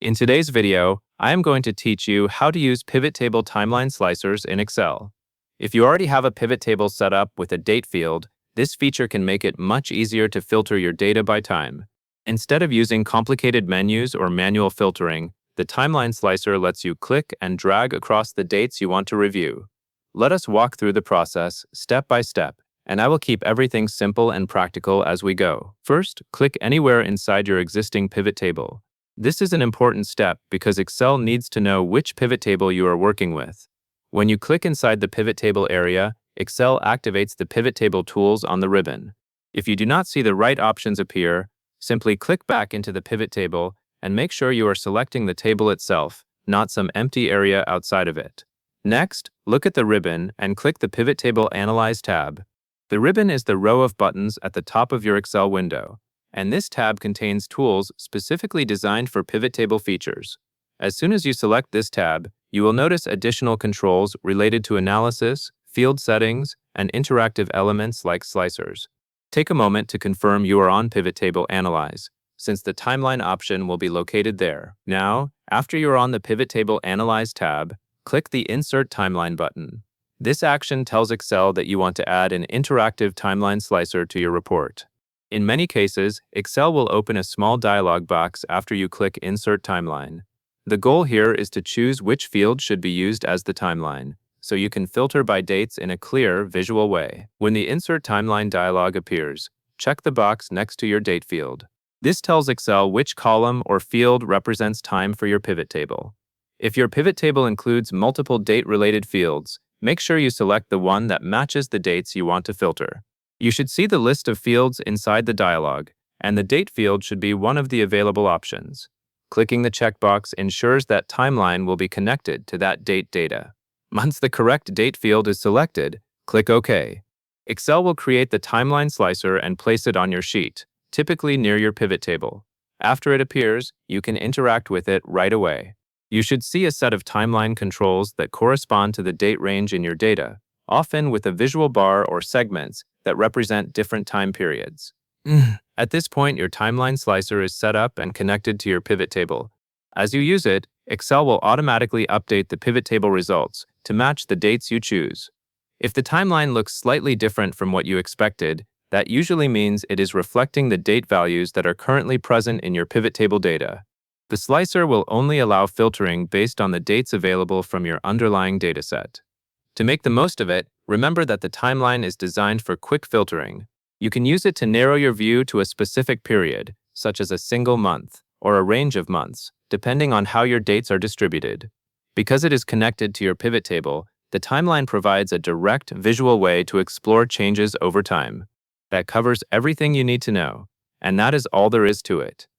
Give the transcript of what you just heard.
In today's video, I am going to teach you how to use pivot table timeline slicers in Excel. If you already have a pivot table set up with a date field, this feature can make it much easier to filter your data by time. Instead of using complicated menus or manual filtering, the timeline slicer lets you click and drag across the dates you want to review. Let us walk through the process step by step, and I will keep everything simple and practical as we go. First, click anywhere inside your existing pivot table. This is an important step because Excel needs to know which pivot table you are working with. When you click inside the pivot table area, Excel activates the pivot table tools on the ribbon. If you do not see the right options appear, simply click back into the pivot table and make sure you are selecting the table itself, not some empty area outside of it. Next, look at the ribbon and click the Pivot Table Analyze tab. The ribbon is the row of buttons at the top of your Excel window, and this tab contains tools specifically designed for pivot table features. As soon as you select this tab, you will notice additional controls related to analysis, field settings, and interactive elements like slicers. Take a moment to confirm you are on Pivot Table Analyze, since the timeline option will be located there. Now, after you are on the Pivot Table Analyze tab, click the Insert Timeline button. This action tells Excel that you want to add an interactive timeline slicer to your report. In many cases, Excel will open a small dialog box after you click Insert Timeline. The goal here is to choose which field should be used as the timeline, so you can filter by dates in a clear, visual way. When the Insert Timeline dialog appears, check the box next to your date field. This tells Excel which column or field represents time for your pivot table. If your pivot table includes multiple date-related fields, make sure you select the one that matches the dates you want to filter. You should see the list of fields inside the dialog, and the date field should be one of the available options. Clicking the checkbox ensures that timeline will be connected to that date data. Once the correct date field is selected, click OK. Excel will create the timeline slicer and place it on your sheet, typically near your pivot table. After it appears, you can interact with it right away. You should see a set of timeline controls that correspond to the date range in your data, often with a visual bar or segments that represent different time periods. At this point, your timeline slicer is set up and connected to your pivot table. As you use it, Excel will automatically update the pivot table results to match the dates you choose. If the timeline looks slightly different from what you expected, that usually means it is reflecting the date values that are currently present in your pivot table data. The slicer will only allow filtering based on the dates available from your underlying dataset. To make the most of it, remember that the timeline is designed for quick filtering. You can use it to narrow your view to a specific period, such as a single month or a range of months, depending on how your dates are distributed. Because it is connected to your pivot table, the timeline provides a direct visual way to explore changes over time. That covers everything you need to know, and that is all there is to it.